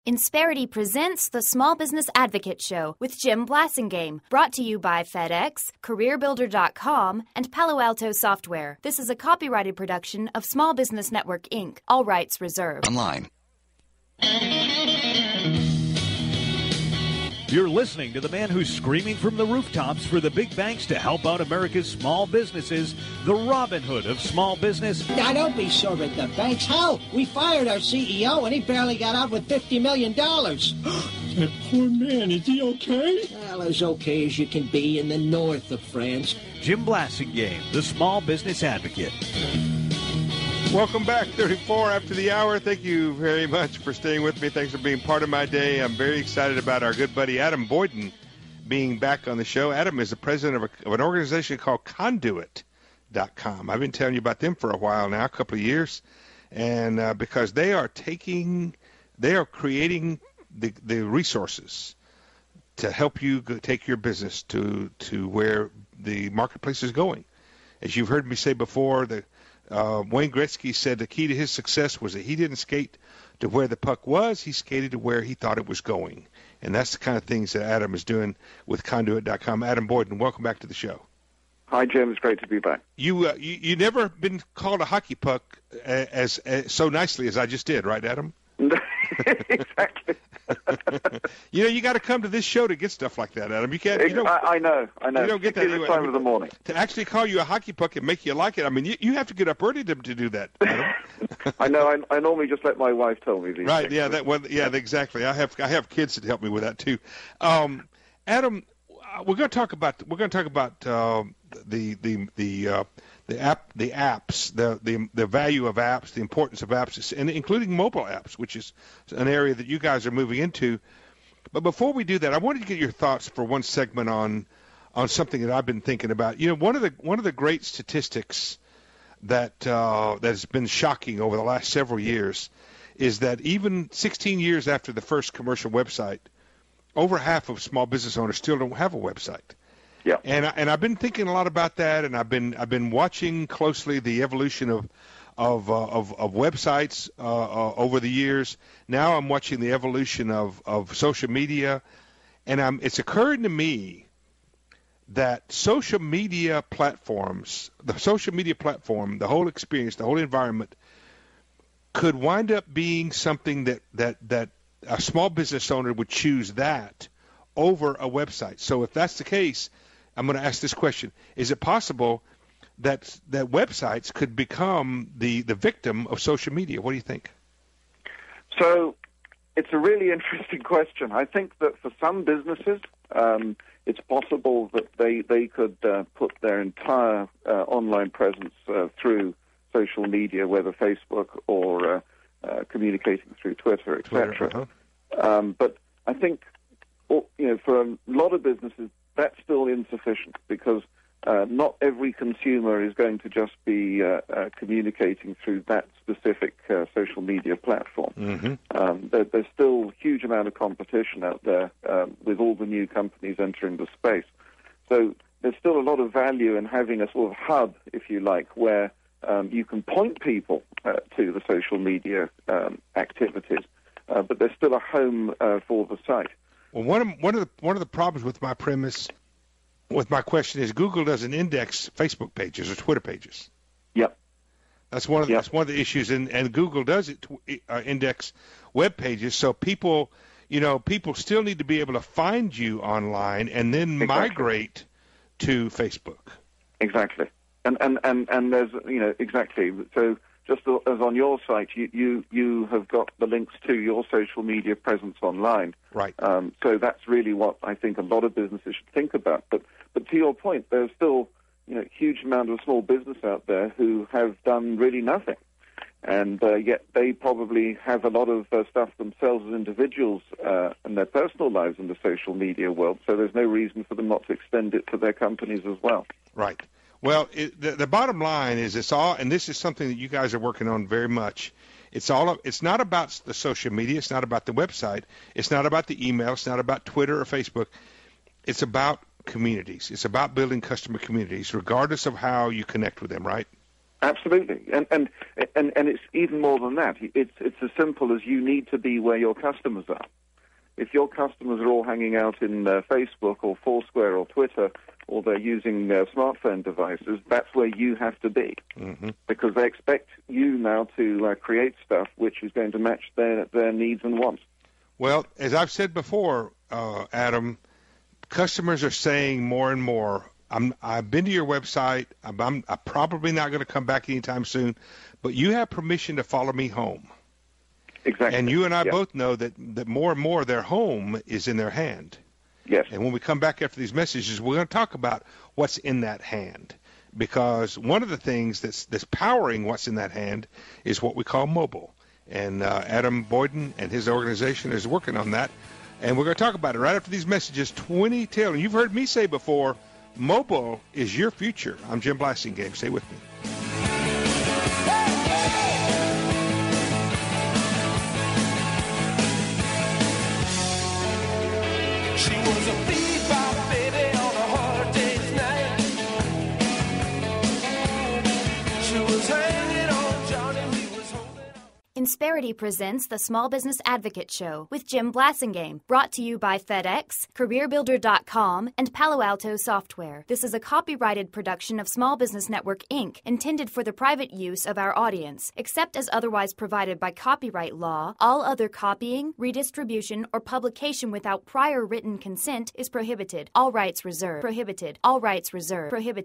Insperity presents the Small Business Advocate Show with Jim Blasingame, brought to you by FedEx, CareerBuilder.com, and Palo Alto Software. This is a copyrighted production of Small Business Network, Inc., all rights reserved. Online. You're listening to the man who's screaming from the rooftops for the big banks to help out America's small businesses, the Robin Hood of small business. Now, don't be sore at the banks. Hell, we fired our CEO, and he barely got out with $50 million. That poor man, is he okay? Well, as okay as you can be in the north of France. Jim Blasingame, the small business advocate. Welcome back, 34 after the hour. Thank you very much for staying with me. Thanks for being part of my day. I'm very excited about our good buddy Adam Boyden being back on the show. Adam is the president of an organization called Conduit.com. I've been telling you about them for a while now, a couple of years, and because they are creating the resources to help you take your business to where the marketplace is going. As you've heard me say before, Wayne Gretzky said the key to his success was that he didn't skate to where the puck was, he skated to where he thought it was going. And that's the kind of things that Adam is doing with Conduit.com. Adam Boyden, welcome back to the show. Hi, Jim. It's great to be back. You never been called a hockey puck as so nicely as I just did, right, Adam? Exactly. You got to come to this show to get stuff like that, Adam. You can't. I know. You don't get that this time of the morning. To actually call you a hockey puck and make you like it. I mean, you have to get up early to do that, Adam. I know. I normally just let my wife tell me these right? things. Yeah. Exactly. I have kids that help me with that too. Adam, we're going to talk about the apps, the value of apps, the importance of apps, and including mobile apps, which is an area that you guys are moving into. But before we do that, I wanted to get your thoughts for one segment on something that I've been thinking about. One of the great statistics that has been shocking over the last several years is that even 16 years after the first commercial website, over half of small business owners still don't have a website. Yeah. And I've been thinking a lot about that, and I've been watching closely the evolution of websites over the years. Now I'm watching the evolution of social media, and it's occurring to me that social media platforms, the whole experience, the whole environment, could wind up being something that a small business owner would choose that over a website. So if that's the case, I'm going to ask this question. Is it possible that websites could become the victim of social media? What do you think? So it's a really interesting question. I think that for some businesses, it's possible that they could put their entire online presence through social media, whether Facebook or communicating through Twitter, etc. But I think, for a lot of businesses, that's still insufficient because not every consumer is going to just be communicating through that specific social media platform. Mm-hmm. There's still a huge amount of competition out there with all the new companies entering the space. So there's still a lot of value in having a sort of hub, if you like, where you can point people to the social media activities, but there's still a home for the site. Well, one of the problems with my premise, with my question, is Google doesn't index Facebook pages or Twitter pages. Yep. That's one of the issues, and Google does index web pages. So people still need to be able to find you online and then migrate to Facebook. Exactly. And there's exactly. So just as on your site, you have got the links to your social media presence online. Right. So that's really what I think a lot of businesses should think about. But to your point, there's still huge amount of small business out there who have done really nothing, and yet they probably have a lot of stuff themselves as individuals and their personal lives in the social media world. So there's no reason for them not to extend it to their companies as well. Right. Well, the bottom line is it's all, and this is something that you guys are working on very much. It's not about the social media. It's not about the website. It's not about the email. It's not about Twitter or Facebook. It's about communities. It's about building customer communities, regardless of how you connect with them, right? Absolutely, and it's even more than that. It's as simple as you need to be where your customers are. If your customers are all hanging out in Facebook or Foursquare or Twitter, or they're using smartphone devices, that's where you have to be, because they expect you now to create stuff which is going to match their needs and wants. Well, as I've said before, Adam, customers are saying more and more, I've been to your website. I'm probably not going to come back anytime soon, but you have permission to follow me home. Exactly. And you and I both know that more and more their home is in their hand. Yes. And when we come back after these messages, we're going to talk about what's in that hand, because one of the things that's powering what's in that hand is what we call mobile. And Adam Boyden and his organization is working on that. And we're going to talk about it right after these messages. 2010. And you've heard me say before, mobile is your future. I'm Jim Blasingame. Stay with me. She was a bebop baby on a hard day's night. She was hanging on Johnny, he was holding on. Insperity presents the Small Business Advocate Show with Jim Blasingame, brought to you by FedEx, CareerBuilder.com, and Palo Alto Software. This is a copyrighted production of Small Business Network, Inc., intended for the private use of our audience. Except as otherwise provided by copyright law, all other copying, redistribution, or publication without prior written consent is prohibited. All rights reserved. Prohibited. All rights reserved. Prohibited.